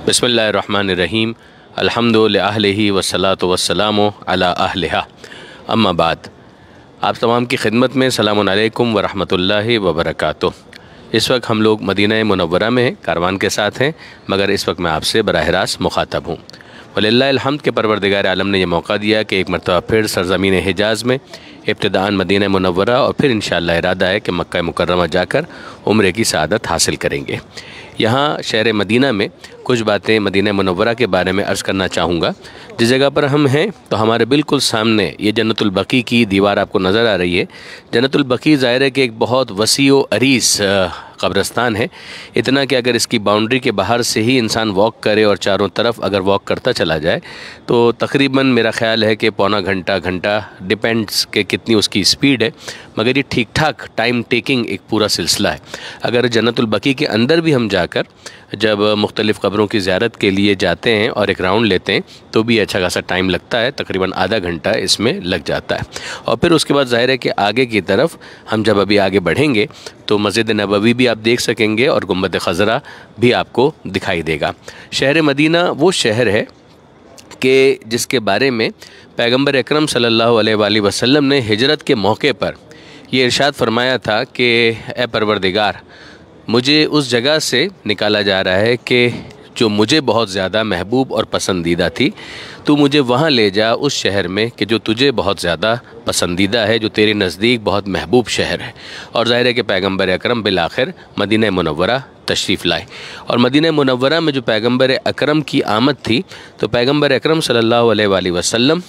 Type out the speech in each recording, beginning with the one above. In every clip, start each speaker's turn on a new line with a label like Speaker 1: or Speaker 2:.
Speaker 1: बिस्मिल्लाहिर्रहमानिर्रहीम अल्हम्दुलिल्लाहि अहलिही वस्सलातु वस्सलामु अला अहलिहा अम्मा बाद। आप तमाम की खिदमत में सलामुन अलैकुम व रहमतुल्लाहि व बरकातुह। इस वक्त हम लोग मदीना मुनव्वरा में कारवान के साथ हैं, मगर इस वक्त मैं आपसे बराह रास्त मुखातब हूँ। वलिल्लाहिल हम्द के परवरदिगार आलम ने यह मौका दिया कि एक मरतबा फिर सरज़मीन हिजाज़ में इब्तिदाअन मदीना मुनव्वरा और फिर इंशाअल्लाह इरादा है कि मक्का मुकर्रमा जाकर उम्रे की सआदत हासिल करेंगे। यहाँ शहर मदीना में कुछ बातें मदीना मुनव्वरा के बारे में अर्ज़ करना चाहूँगा। जिस जगह पर हम हैं तो हमारे बिल्कुल सामने ये जन्नतुल बकी की दीवार आपको नज़र आ रही है। जन्नतुल बकी ज़ाहिर है कि एक बहुत वसी व अरीस कब्रस्तान है। इतना कि अगर इसकी बाउंड्री के बाहर से ही इंसान वॉक करे और चारों तरफ अगर वॉक करता चला जाए तो तकरीबन मेरा ख़्याल है कि पौना घंटा डिपेंड्स के कितनी उसकी स्पीड है, मगर ये ठीक ठाक टाइम टेकिंग एक पूरा सिलसिला है। अगर जन्नतुल बकी के अंदर भी हम जाकर जब मुख्तलिफ़ क़ब्रों की ज़ियारत के लिए जाते हैं और एक राउंड लेते हैं तो भी अच्छा खासा टाइम लगता है, तकरीबन आधा घंटा इसमें लग जाता है। और फिर उसके बाद ज़ाहिर है कि आगे की तरफ हम जब अभी आगे बढ़ेंगे तो मस्जिद नबवी भी आप देख सकेंगे और गुंबद खज़रा भी आपको दिखाई देगा। शहर मदीना वो शहर है कि जिसके बारे में पैगम्बर अकरम सल्लल्लाहु अलैहि वसल्लम ने हिजरत के मौके पर ये इरशाद फरमाया था कि ए परवरदिगार, मुझे उस जगह से निकाला जा रहा है कि जो मुझे बहुत ज़्यादा महबूब और पसंदीदा थी, तू मुझे वहाँ ले जा उस शहर में कि जो तुझे बहुत ज़्यादा पसंदीदा है, जो तेरे नज़दीक बहुत महबूब शहर है। और ज़ाहिर है कि पैगम्बर अकरम बिलाखिर मदीना मुनव्वरा तशरीफ़ लाए। और मदीना मुनव्वरा में जो पैगम्बर अकरम की आमद थी तो पैगम्बर अकरम सल्लल्लाहु अलैहि वसल्लम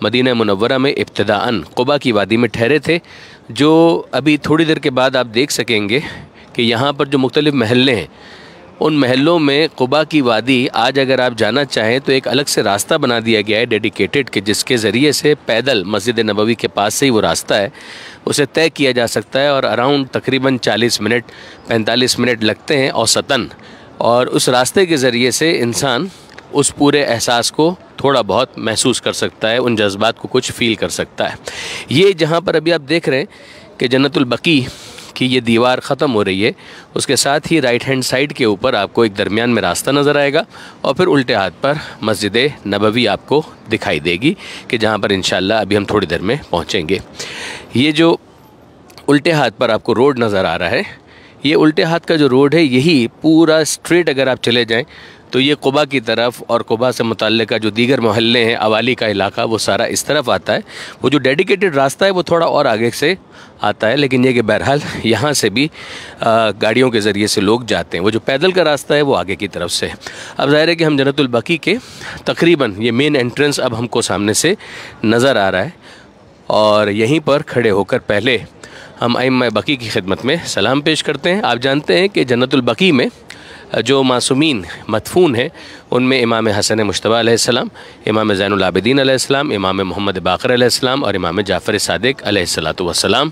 Speaker 1: मदीना मुनव्वरा में इब्तिदाअन क़ुबा की वादी में ठहरे थे, जो अभी थोड़ी देर के बाद आप देख सकेंगे कि यहाँ पर जो मुख्तलिफ़ महल्ले हैं उन महलों में क़ुबा की वादी आज अगर आप जाना चाहें तो एक अलग से रास्ता बना दिया गया है डेडिकेटेड, कि जिसके ज़रिए से पैदल मस्जिद नबवी के पास से ही वो रास्ता है उसे तय किया जा सकता है। और अराउंड तकरीबन 45 मिनट लगते हैं औसतन, और उस रास्ते के ज़रिए से इंसान उस पूरे एहसास को थोड़ा बहुत महसूस कर सकता है, उन जज्बात को कुछ फ़ील कर सकता है। ये जहाँ पर अभी आप देख रहे हैं कि जन्नतुल बकी कि ये दीवार ख़त्म हो रही है, उसके साथ ही राइट हैंड साइड के ऊपर आपको एक दरमियान में रास्ता नज़र आएगा और फिर उल्टे हाथ पर मस्जिद नबवी आपको दिखाई देगी कि जहाँ पर इंशाअल्लाह अभी हम थोड़ी देर में पहुँचेंगे। ये जो उल्टे हाथ पर आपको रोड नज़र आ रहा है, ये उल्टे हाथ का जो रोड है यही पूरा स्ट्रेट अगर आप चले जाएँ तो ये क़ुबा की तरफ और क़ुबा से मुतल्लिका जो दीगर मोहल्ले हैं, अवाली का इलाका, वो सारा इस तरफ आता है। वो जो डेडिकेटेड रास्ता है वो थोड़ा और आगे से आता है, लेकिन ये कि बहरहाल यहाँ से भी गाड़ियों के ज़रिए से लोग जाते हैं। वो जो पैदल का रास्ता है वो आगे की तरफ से। अब ज़ाहिर है कि हम जन्नतुल बकी के तकरीबन ये मेन एंट्रेंस अब हमको सामने से नज़र आ रहा है, और यहीं पर खड़े होकर पहले हम अइम्मा बकी की खिदमत में सलाम पेश करते हैं। आप जानते हैं कि जन्नतुल बकी में जो मासूमीन मदफून हैं उनमें इमाम हसन मुश्तबा अलैहिस्सलाम, इमाम ज़ैनुल आबिदीन अलैहिस्सलाम, इमाम मोहम्मद बाक़िर अलैहिस्सलाम और इमाम जाफ़र सादिक़ अलैहिस्सलातु वस्सलाम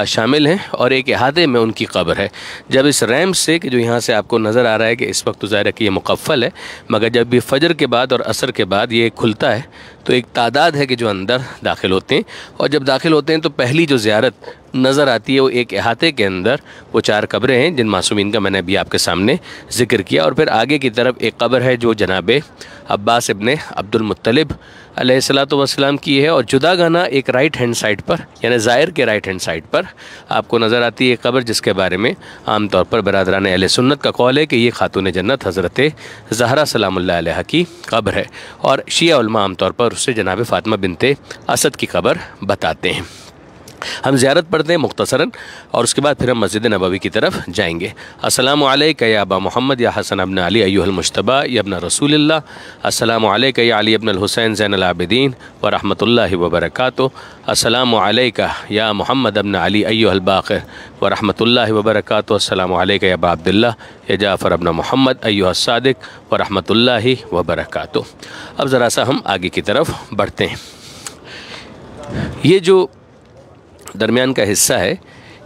Speaker 1: शामिल हैं, और एक इहाते में उनकी कब्र है। जब इस रैम्प से कि जो यहाँ से आपको नज़र आ रहा है कि इस वक्त तो ज़ाहिर है कि ये मुक़फ़्फ़ल है, मगर जब भी फ़जर के बाद और असर के बाद ये खुलता है तो एक तादाद है कि जो अंदर दाखिल होते हैं, और जब दाखिल होते हैं तो पहली जो ज़ियारत नज़र आती है वो एक इहाते के अंदर वो 4 कब्रें हैं जिन मासूमीन का मैंने अभी आपके सामने ज़िक्र किया। और फिर आगे की तरफ एक कब्र है जो जनाबे अब्बास इब्ने अब्दुल मुत्तलिब अलैहिस्सलातु वस्सलाम की है, और जुदागाना एक राइट हैंड साइड पर यानी ज़ाहिर के राइट हैंड साइड पर आपको नज़र आती है कब्र, जिसके बारे में आम तौर पर बरादरान अहले सुन्नत का कौल है कि ये खातून जन्नत हज़रत ज़हरा सलामुल्लाह अलैहा की कब्र है, और शिया उलमा आम तौर पर उससे जनाब फ़ातिमा बिनते असद की कब्र बताते हैं। हम ज़ियारत पढ़ते हैं मुख्तसरन और उसके बाद फिर हम मस्जिद नबवी की तरफ जाएंगे। अस्सलामु अलैका या अबा मोहम्मद या हसन अब्न अली अय्युहल मुज्तबा या इब्न रसूलिल्लाह, अस्सलामु अलैका या अली इब्न हुसैन ज़ैनुल आबिदीन व रहमतुल्लाहि व बरकातुहू, अस्सलामु अलैका या मोहम्मद अब्न अली अय्युहल बाक़िर व रहमतुल्लाहि व बरकातुहू, अस्सलामु अलैका या अबा अब्दुल्लाह या जाफ़र अब्न मोहम्मद अय्युहस सादिक़ व रहमतुल्लाहि व बरकातुहू। अब ज़रा सा हम आगे की तरफ बढ़ते हैं। ये जो दरमियान का हिस्सा है,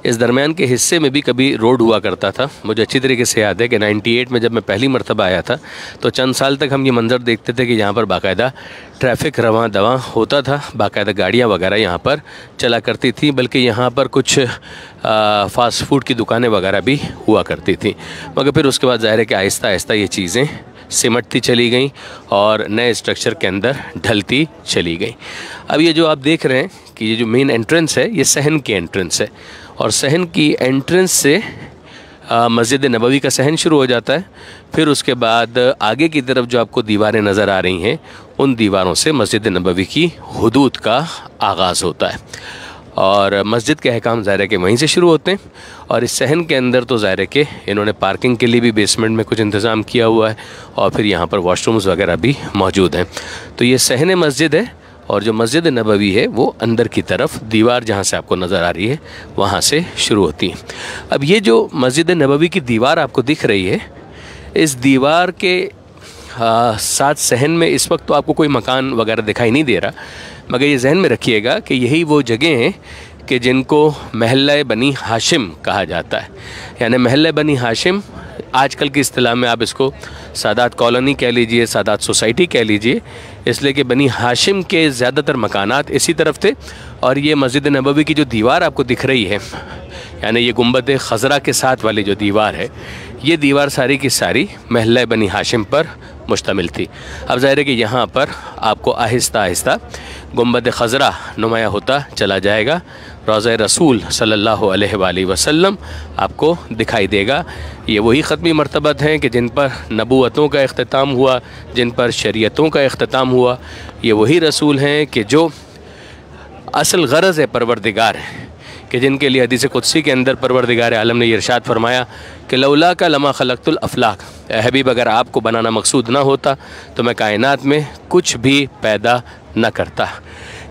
Speaker 1: इस दरमियान के हिस्से में भी कभी रोड हुआ करता था। मुझे अच्छी तरीके से याद है कि 98 में जब मैं पहली मरतबा आया था तो चंद साल तक हम ये मंज़र देखते थे कि यहाँ पर बाकायदा ट्रैफिक रवां दवा होता था, बाकायदा गाड़ियाँ वगैरह यहाँ पर चला करती थी, बल्कि यहाँ पर कुछ फ़ास्ट फूड की दुकानें वगैरह भी हुआ करती थी। मगर फिर उसके बाद ज़ाहिर है कि आहिस्ता आहिस्ता ये चीज़ें सिमटती चली गई और नए स्ट्रक्चर के अंदर ढलती चली गई। अब ये जो आप देख रहे हैं कि ये जो मेन एंट्रेंस है ये सहन की एंट्रेंस है, और सहन की एंट्रेंस से मस्जिद नबवी का सहन शुरू हो जाता है। फिर उसके बाद आगे की तरफ जो आपको दीवारें नज़र आ रही हैं उन दीवारों से मस्जिद नबवी की हुदूद का आगाज़ होता है, और मस्जिद के अहकाम ज़ाहिर है कि वहीं से शुरू होते हैं। और इस सहन के अंदर तो ज़ाहिर है कि इन्होंने पार्किंग के लिए भी बेसमेंट में कुछ इंतज़ाम किया हुआ है, और फिर यहाँ पर वॉशरूम्स वगैरह भी मौजूद हैं। तो ये सहन मस्जिद है, और जो मस्जिद नबवी है वो अंदर की तरफ दीवार जहाँ से आपको नज़र आ रही है वहाँ से शुरू होती है। अब ये जो मस्जिद नबवी की दीवार आपको दिख रही है, इस दीवार के साथ सहन में इस वक्त तो आपको कोई मकान वगैरह दिखाई नहीं दे रहा, मगर ये जहन में रखिएगा कि यही वो जगह हैं कि जिनको महल्ला बनी हाशिम कहा जाता है। यानी महल्ला बनी हाशिम आजकल की इस्तिलाह में आप इसको सादात कॉलोनी कह लीजिए, सादात सोसाइटी कह लीजिए, इसलिए कि बनी हाशिम के ज़्यादातर मकानात इसी तरफ थे। और ये मस्जिद नबवी की जो दीवार आपको दिख रही है, यानी ये गुंबद खज़रा के साथ वाली जो दीवार है, ये दीवार सारी की सारी महल्ला बनी हाशिम पर मुश्तमिल थी। अब ज़ाहिर है कि यहाँ पर आपको आहिस्ता आहिस्ता गुंबद खज़रा नुमाया होता चला जाएगा। रोज़ा रसूल सल्लल्लाहु अलैहि वसल्लम आपको दिखाई देगा। ये वही ख़त्मी मर्तबत हैं कि जिन पर नबूवतों का इख्तिताम हुआ, जिन पर शरीयतों का इख्तिताम हुआ। ये वही रसूल हैं कि जो असल गरज़ है परवरदिगार है, कि जिनके लिए हदीस कुदसी के अंदर परवरदिगार आलम ने इरशाद फरमाया कि लौला का लमा खलक़तुल अफ़लाक, हबीब अगर आपको बनाना मकसूद ना होता तो मैं कायनात में कुछ भी पैदा न करता।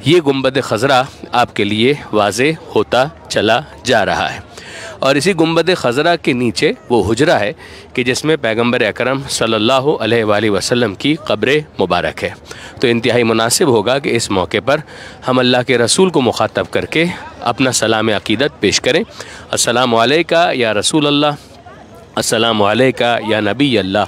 Speaker 1: ये गुंबद खज़रा आपके लिए वाज़े होता चला जा रहा है। और इसी गुंबद खज़रा के नीचे वो हुजरा है कि जिसमें पैगम्बर अकरम सल्लल्लाहु अलैहि वसल्लम की क़ब्र मुबारक है। तो इंतहाई मुनासिब होगा कि इस मौके पर हम अल्लाह के रसूल को मुखातब करके अपना सलाम अक़ीदत पेश करें। अस्सलामु अलैका या रसूल अल्लाह, अस्सलामु अलैका या नबी अल्लाह,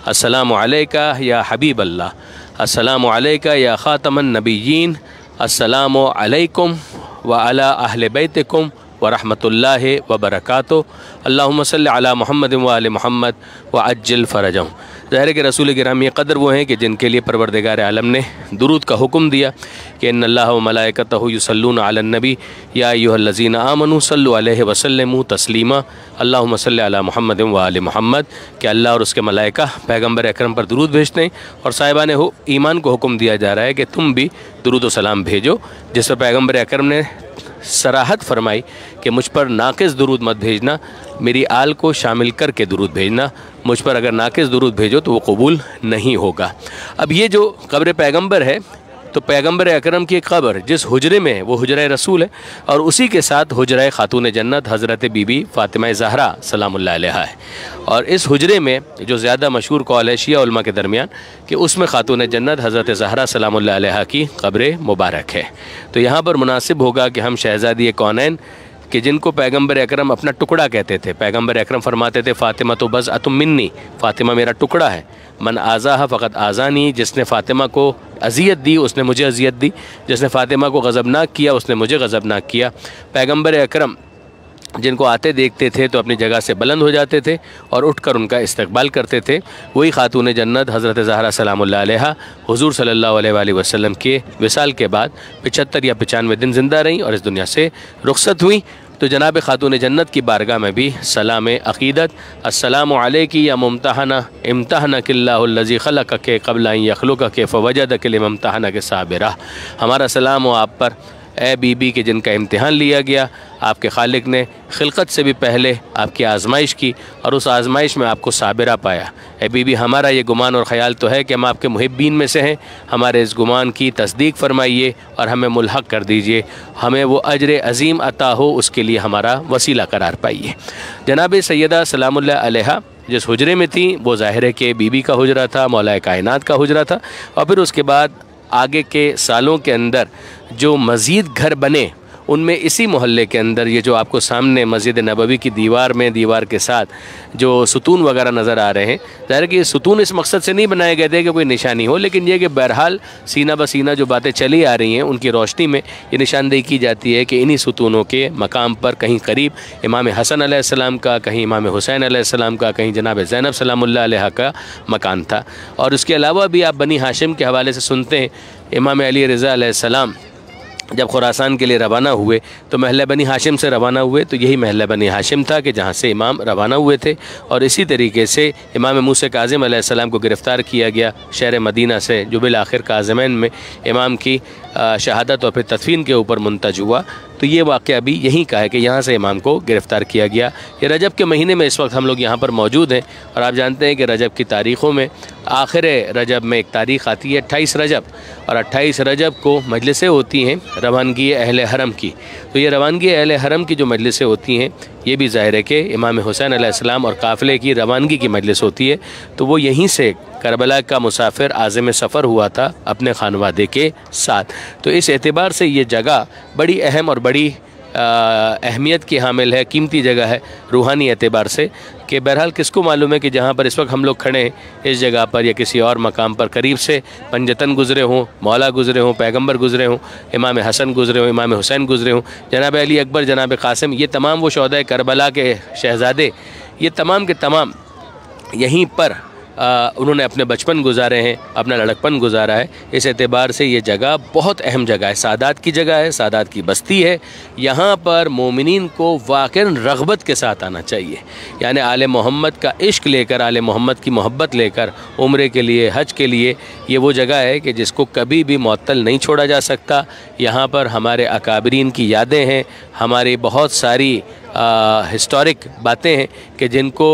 Speaker 1: अस्सलामु अलैका या हबीब अल्लाह, अस्सलामु अलैका या ख़ातमन नबिय्यीन, अस्सलामु अलैकुम व अला अहले बैतिकुम व रहमतुल्लाहि व बरकातुहू, अल्लाहुम्मा सल्लि अला मुहम्मद व आले मुहम्मद व अज्जिल फ़रजहुम। ज़ाहिर के रसूल गिरामी क़दर वो हैं कि जिनके लिए परवरदिगार आलम ने दुरूद का हुक्म दिया कि इन्नल्लाह व मलाइकतहु युसल्लूना अलन नबी या अय्युहल्लज़ीना आमनू सल्लु अलैहि व सल्लिमू तस्लीमा, अल्लाहुम्मा सल्लि अला मुहम्मद व आले मुहम्मद। कि अल्लाह और उसके मलाइका पैगम्बर अकरम पर दुरूद भेजते हैं, और साहिबान ईमान को हुक्म दिया जा रहा है कि तुम भी दुरूद व सलाम भेजो। जिस पर पैगम्बर अकरम ने सराहत फरमाई कि मुझ पर नाक़िस दुरूद मत भेजना, मेरी आल को शामिल करके दुरूद भेजना। मुझ पर अगर नाक़िस दुरूद भेजो तो वो कबूल नहीं होगा। अब ये जो क़ब्र पैगम्बर है, तो पैगम्बर अकरम की क़ब्र जिस हुजरे में है वो हुजरा रसूल है, और उसी के साथ हुजरा खातून जन्नत हज़रत बीबी फ़ातिमा ज़हरा सलामुल्लाह अलैहा है। और इस हुजरे में जो ज़्यादा मशहूर कौल है शिया उलमा के दरमियान कि उसमें खातून जन्नत हज़रत ज़हरा सलामुल्लाह अलैहा की क़ब्र मुबारक है। तो यहाँ पर मुनासिब होगा कि हम शहज़ादी कौनैन कि जिनको पैगम्बर अकरम अपना टुकड़ा कहते थे, पैगम्बर अकरम फरमाते थे फ़ातिमा तो बज़ अतुम मिन्नी, फ़ातिमा मेरा टुकड़ा है। मन आज़ाहा फ़क़त आज़ानी, जिसने फ़ातिमा को अज़ियत दी उसने मुझे अज़ियत दी, जिसने फ़ातिमा को गज़बनाक किया उसने मुझे गज़बनाक किया। पैगम्बर अकरम जिनको आते देखते थे तो अपनी जगह से बुलंद हो जाते थे और उठकर उनका इस्तकबाल करते थे। वही खातून जन्नत हज़रत ज़हरा सलामुल्लाह अलैहा हुज़ूर सल्लल्लाहु अलैहि वसल्लम के विसाल के बाद 75 या 95 दिन ज़िंदा रहीं और इस दुनिया से रुख़सत हुई। तो जनाब खातून जन्नत की बारगाह में भी सलाम अक़ीदत, अस्सलामु अलैकी या मुम्तहना इम्तहनकिल्लाहुल्लज़ी ख़लक़के क़ब्ल अन यख़्लुक़के फ़वजदके लिमम्तहनके साबिरा। हमारा सलाम हो आप पर ए बीबी के जिनका इम्तिहान लिया गया, आपके खालिक ने खिलकत से भी पहले आपकी आजमाइश की और उस आजमाइश में आपको साबिरा पाया। ए बीबी, हमारा ये गुमान और ख़याल तो है कि हम आपके मुहिब्बीन में से हैं। हमारे इस गुमान की तस्दीक फरमाइए और हमें मुल्हक कर दीजिए, हमें वो अजर अज़ीम अता हो, उसके लिए हमारा वसीला करार पाइए। जनाब सैयदा सलामुल्लाह अलैहा जिस हुजरे में थी वो ज़ाहिर है कि बीबी का हुजरा था, मौलाए कायनात का हुजरा था। और फिर उसके बाद आगे के सालों के अंदर जो मज़ीद घर बने उनमें इसी मोहल्ले के अंदर ये जो आपको सामने मस्जिद नबवी की दीवार के साथ जो सुतून वगैरह नज़र आ रहे हैं, ज़ाहिर है कि ये सुतून इस मकसद से नहीं बनाए गए थे कि कोई निशानी हो, लेकिन ये कि बहरहाल सीना बसीना जो बातें चली आ रही हैं उनकी रोशनी में ये निशानदेही की जाती है कि इन्हीं सुतूनों के मकाम पर कहीं करीब इमाम हसन अलैहिस्सलाम का, कहीं इमाम हुसैन अलैहिस्सलाम का, कहीं जनाब ज़ैनब सलामुल्लाह अलैहा का मकान था। और उसके अलावा भी आप बनी हाशिम के हवाले से सुनते हैं, इमाम अली रज़ा अलैहिस्सलाम जब खुरासान के लिए रवाना हुए तो महल बनी हाशिम से रवाना हुए, तो यही महल बनी हाशिम था कि जहाँ से इमाम रवाना हुए थे। और इसी तरीके से इमाम मूसा काज़िम अलैहिस्सलाम को गिरफ़्तार किया गया शहर मदीना से, जो बिल आखिर काज़िमैन में इमाम की शहादत और फिर तदफीन के ऊपर मुंतज हुआ। तो ये वाक़या भी यहीं का है कि यहाँ से इमाम को गिरफ़्तार किया गया। ये रजब के महीने में इस वक्त हम लोग यहाँ पर मौजूद हैं, और आप जानते हैं कि रजब की तारीख़ों में आखिर रजब में एक तारीख़ आती है 28 रजब, और 28 रजब को मजलिसें होती हैं रवानगी अहले हरम की। तो ये रवानगी अहले हरम की जो मजलिसें होती हैं, ये भी ज़ाहिर है कि इमाम हुसैन अलैहिस्सलाम और काफ़िले की रवानगी की मजलिस होती है। तो वो यहीं से करबला का मुसाफिर आज़िम सफ़र हुआ था अपने खानवादे के साथ। तो इस एतबार से ये जगह बड़ी अहम और बड़ी अहमियत की हामिल है, कीमती जगह है रूहानी एतबार से, कि बहरहाल किसको मालूम है कि जहाँ पर इस वक्त हम लोग खड़े हैं इस जगह पर या किसी और मकाम पर करीब से पंजतन गुज़रे हों, मौला गुज़रे हों, पैगंबर गुज़रे हों, इमाम हसन गुज़रे हों, इमाम हुसैन गुज़रे हों, जनाब अली अकबर, जनाब कासिम, ये तमाम वो शोहदा करबला के शहज़ादे, ये तमाम के तमाम यहीं पर उन्होंने अपने बचपन गुजारे हैं, अपना लड़कपन गुजारा है। इस एतबार से ये जगह बहुत अहम जगह है, सादात की जगह है, सादात की बस्ती है। यहाँ पर मोमिनीन को वाक़ई रग़बत के साथ आना चाहिए, यानी आले मोहम्मद का इश्क लेकर, आले मोहम्मद की मोहब्बत लेकर उम्रे के लिए, हज के लिए ये वो जगह है कि जिसको कभी भी मुअत्तल नहीं छोड़ा जा सकता। यहाँ पर हमारे अकाबरीन की यादें हैं, हमारी बहुत सारी हिस्टोरिक बातें हैं कि जिनको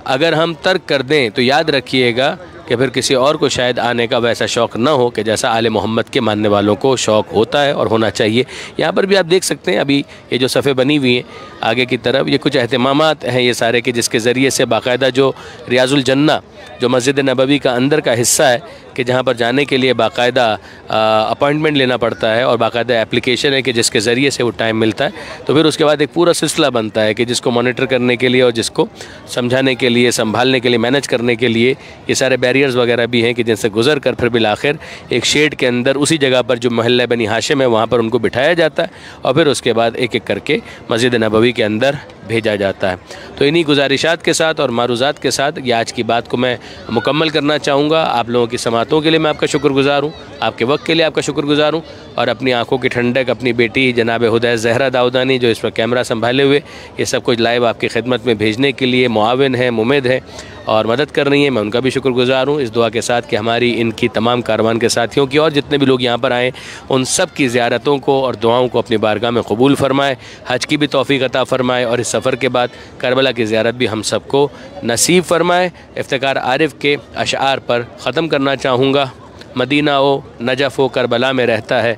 Speaker 1: अगर हम तर्क कर दें तो याद रखिएगा कि फिर किसी और को शायद आने का वैसा शौक़ ना हो कि जैसा आले मोहम्मद के मानने वालों को शौक़ होता है और होना चाहिए। यहाँ पर भी आप देख सकते हैं, अभी ये जो सफ़े बनी हुई हैं आगे की तरफ, ये कुछ एहतमामात हैं ये सारे के, जिसके ज़रिए से बाकायदा जो रियाजुल जन्ना जो मस्जिद नबवी का अंदर का हिस्सा है कि जहाँ पर जाने के लिए बाकायदा अपॉइंटमेंट लेना पड़ता है और बाकायदा एप्लीकेशन है कि जिसके ज़रिए से वो टाइम मिलता है। तो फिर उसके बाद एक पूरा सिलसिला बनता है कि जिसको मॉनिटर करने के लिए और जिसको समझाने के लिए, संभालने के लिए, मैनेज करने के लिए ये सारे बैरियर्स वगैरह भी हैं कि जिनसे गुजर कर फिर बिल आखिर एक शेड के अंदर उसी जगह पर जो महल्ला बनी हाशिम है वहाँ पर उनको बिठाया जाता है और फिर उसके बाद एक एक करके मस्जिद नबवी के अंदर भेजा जाता है। तो इन्हीं गुजारिशात के साथ और मारूज़ात के साथ ये आज की बात को मैं मुकम्मल करना चाहूँगा। आप लोगों की समातों के लिए मैं आपका शुक्रगुज़ार हूँ, आपके वक्त के लिए आपका शुक्रगुज़ार हूँ, और अपनी आंखों की ठंडक अपनी बेटी जनाब हुदैस ज़हरा दाऊदानी जो इस पर कैमरा संभाले हुए ये सब कुछ लाइव आपकी खिदमत में भेजने के लिए मुआविन है, मुमिद है और मदद कर रही हैं, मैं उनका भी शुक्रगुज़ार हूँ। इस दुआ के साथ कि हमारी इनकी तमाम कारवान के साथियों की और जितने भी लोग यहाँ पर आएँ उन सब की ज़ियारतों को और दुआओं को अपनी बारगाह में कबूल फ़रमाए, हज की भी तौफ़ीक़ अता फ़रमाए और इस सफ़र के बाद करबला की ज़ियारत भी हम सबको नसीब फ़रमाए। इफ्तिकार आरिफ के अशआर पर ख़त्म करना चाहूँगा। मदीना ओ नजफ़ ओ करबला में रहता है,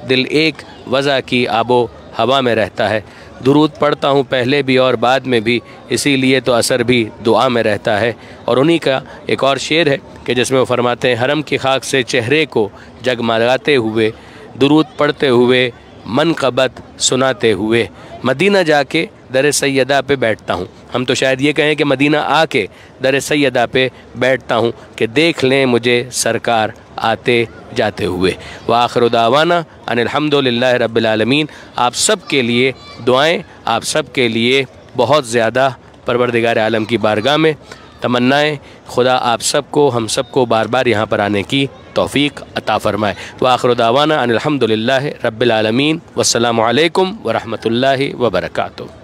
Speaker 1: दिल एक वज़ा की आबो हवा में रहता है। दुरूद पढ़ता हूँ पहले भी और बाद में भी, इसीलिए तो असर भी दुआ में रहता है। और उन्हीं का एक और शेर है कि जिसमें वो फरमाते हैं, हरम की खाक से चेहरे को जगमगाते हुए, दुरूद पढ़ते हुए, मनक़बत सुनाते हुए, मदीना जाके दर सैयदा पे बैठता हूँ। हम तो शायद ये कहें कि मदीना आके दर सैयदा पे बैठता हूँ कि देख लें मुझे सरकार आते जाते हुए। व आखिर दावाना अनिल हम्दुलिल्लाहि रब्बिल आलमीन। आप सब के लिए दुआएं, आप सब के लिए बहुत ज़्यादा परवरदिगार आलम की बारगाह में तमन्नाएं। खुदा आप सबको, हम सबको बार बार यहाँ पर आने की तौफ़ीक़ अता फ़रमाए। व आखिर दावाना अनिल हम्दुलिल्लाहि रब्बिल आलमीन। वस्सलामु अलैकुम व रहमतुल्लाहि व बरकातुहू।